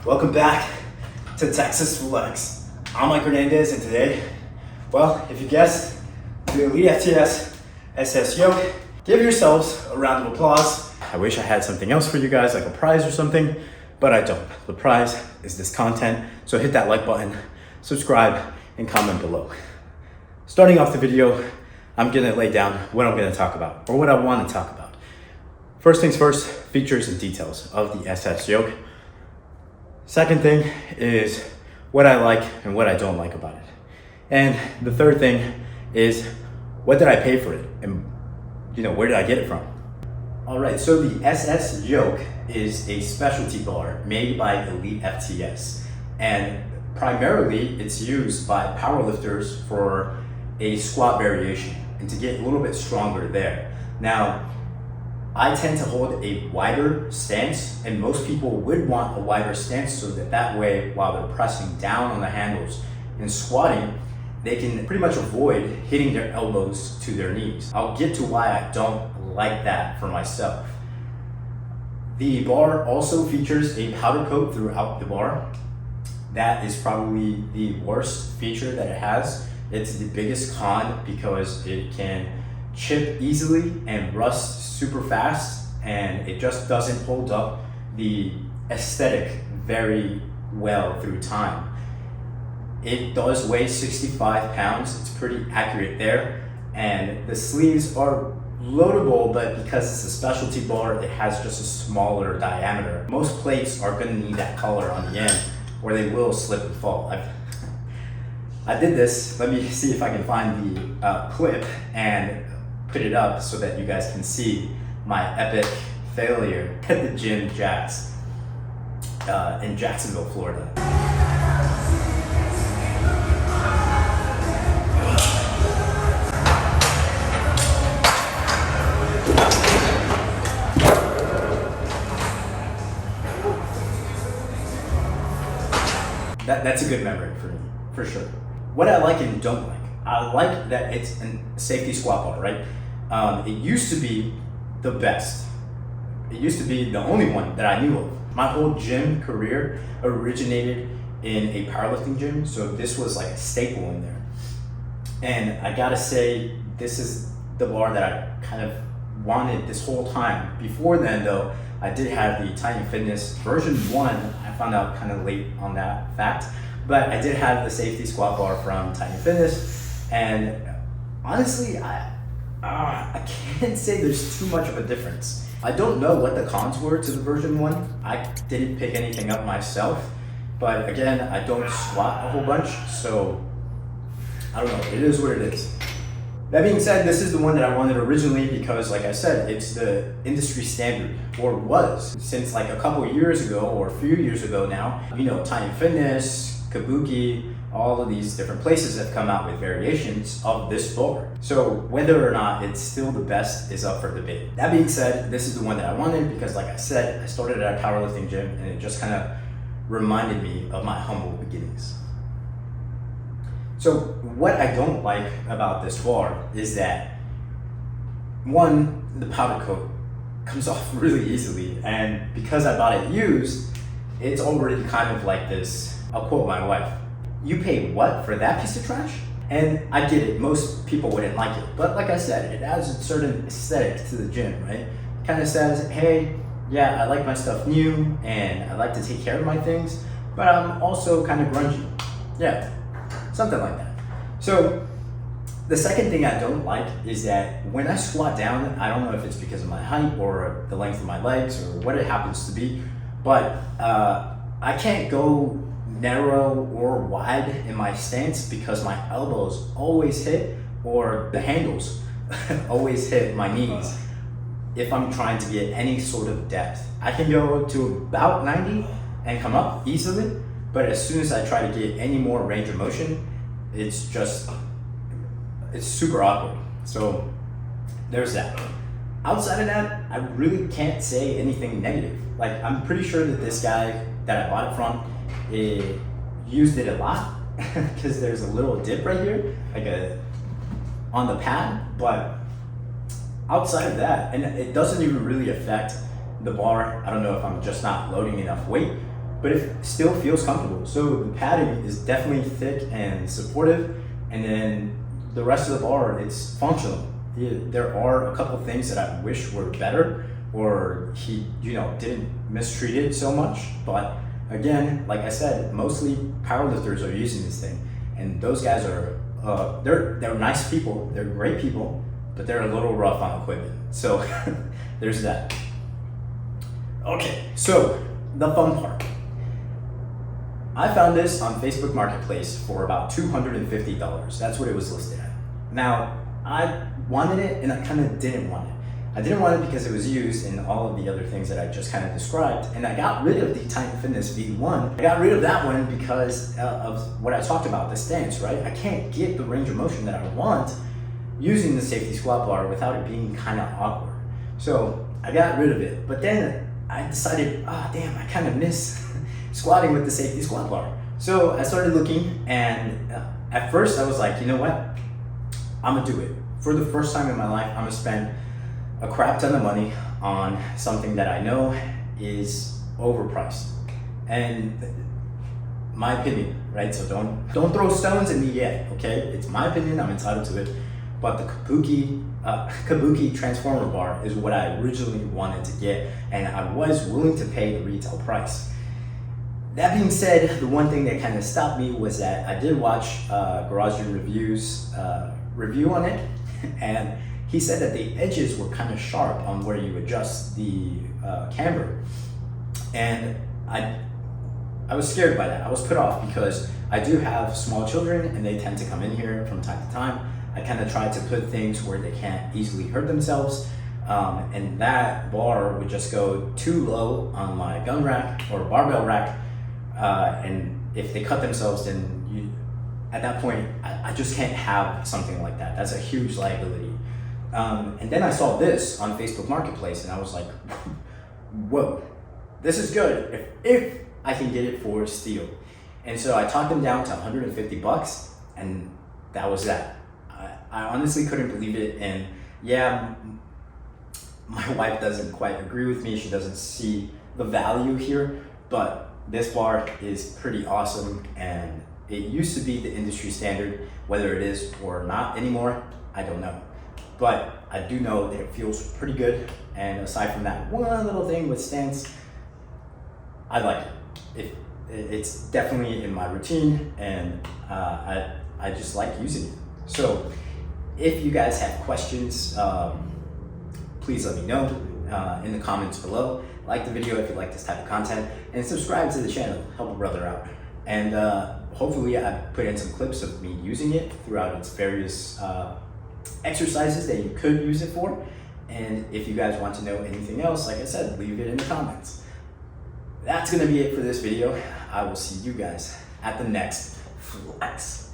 Welcome back to Texas Flex. I'm Mike Hernandez, and today, well, if you guessed, the Elite FTS SSYOKE. Give yourselves a round of applause. I wish I had something else for you guys, like a prize or something, but I don't. The prize is this content, so hit that like button, subscribe, and comment below. Starting off the video, I'm gonna lay down what I'm gonna talk about, or what I wanna talk about. First things first, features and details of the SSYOKE. Second thing is what I like and what I don't like about it. And the third thing is what did I pay for it, and where did I get it from? All right, so the SSYOKE is a specialty bar made by Elite FTS, and primarily it's used by powerlifters for a squat variation and to get a little bit stronger there. Now, I tend to hold a wider stance, and most people would want a wider stance so that way, while they're pressing down on the handles and squatting, they can pretty much avoid hitting their elbows to their knees. I'll get to why I don't like that for myself. The bar also features a powder coat throughout the bar. That is probably the worst feature that it has. It's the biggest con because it can chip easily and rust super fast, and it just doesn't hold up the aesthetic very well through time. It does weigh 65 pounds, it's pretty accurate there, and the sleeves are loadable, but because it's a specialty bar, it has just a smaller diameter. Most plates are gonna need that collar on the end, or they will slip and fall. I did this, let me see if I can find the clip and put it up so that you guys can see my epic failure at the gym Jax in Jacksonville, Florida. That's a good memory for me, for sure. What I like and don't like. I like that it's a safety squat bar, right? It used to be the best. It used to be the only one that I knew of. My whole gym career originated in a powerlifting gym, so this was like a staple in there. And I gotta say, this is the bar that I kind of wanted this whole time. Before then though, I did have the Titan Fitness version 1. I found out kind of late on that fact, but I did have the safety squat bar from Titan Fitness, and honestly, I can't say there's too much of a difference. I don't know what the cons were to the version 1. I didn't pick anything up myself, but again, I don't squat a whole bunch, so I don't know, it is what it is. That being said, this is the one that I wanted originally because, like I said, it's the industry standard, or was, since like a couple years ago, or a few years ago now. Titan Fitness, Kabuki, all of these different places have come out with variations of this bar. So whether or not it's still the best is up for debate. That being said, this is the one that I wanted because, like I said, I started at a powerlifting gym and it just kind of reminded me of my humble beginnings. So what I don't like about this bar is that, one, the powder coat comes off really easily, and because I bought it used, it's already kind of like this. I'll quote my wife, "You pay what for that piece of trash?" And I get it, most people wouldn't like it, but like I said, it adds a certain aesthetic to the gym, right? Kind of says, hey, yeah, I like my stuff new and I like to take care of my things, but I'm also kind of grungy. Yeah, something like that. So the second thing I don't like is that when I squat down, I don't know if it's because of my height or the length of my legs or what it happens to be, but I can't go narrow or wide in my stance because my elbows always hit, or the handles always hit my knees if I'm trying to get any sort of depth. I can go to about 90 and come up easily, but as soon as I try to get any more range of motion, it's super awkward. So there's that. Outside of that, I really can't say anything negative. Like, I'm pretty sure that this guy that I bought it from, used it a lot because there's a little dip right here, like on the pad, but outside of that, and it doesn't even really affect the bar. I don't know if I'm just not loading enough weight, but it still feels comfortable. So the padding is definitely thick and supportive, and then the rest of the bar, it's functional. There are a couple things that I wish were better, or he, didn't mistreat it so much. But again, like I said, mostly powerlifters are using this thing, and those guys are they're nice people, they're great people, but they're a little rough on equipment. So there's that. Okay, so the fun part. I found this on Facebook Marketplace for about $250. That's what it was listed at. Now, I wanted it and I kind of didn't want it. I didn't want it because it was used in all of the other things that I just kind of described, and I got rid of the Titan Fitness V1. I got rid of that one because of what I talked about, the stance, right? I can't get the range of motion that I want using the safety squat bar without it being kind of awkward. So I got rid of it, but then I decided, damn, I kind of miss squatting with the safety squat bar. So I started looking, and at first I was like, you know what? I'm gonna do it. For the first time in my life, I'm gonna spend a crap ton of money on something that I know is overpriced. And my opinion, right? So don't throw stones at me yet, okay? It's my opinion, I'm entitled to it. But the Kabuki Transformer Bar is what I originally wanted to get, and I was willing to pay the retail price. That being said, the one thing that kind of stopped me was that I did watch Garage Gym Review's review on it, and he said that the edges were kind of sharp on where you adjust the camber. And I was scared by that. I was put off because I do have small children and they tend to come in here from time to time. I kind of try to put things where they can't easily hurt themselves. And that bar would just go too low on my gun rack or barbell rack. And if they cut themselves, then at that point, I just can't have something like that. That's a huge liability. And then I saw this on Facebook Marketplace, and I was like, whoa, this is good if I can get it for steel. And so I talked them down to $150, and that was that. I honestly couldn't believe it, and yeah, my wife doesn't quite agree with me. She doesn't see the value here, but this bar is pretty awesome, and it used to be the industry standard. Whether it is or not anymore, I don't know. But I do know that it feels pretty good, and aside from that one little thing with stance, I like it. It's definitely in my routine, and I just like using it. So if you guys have questions, please let me know in the comments below. Like the video if you like this type of content, and subscribe to the channel, help a brother out. And hopefully I put in some clips of me using it throughout its various exercises that you could use it for. And if you guys want to know anything else, like I said, leave it in the comments. That's gonna be it for this video. I will see you guys at the next flex.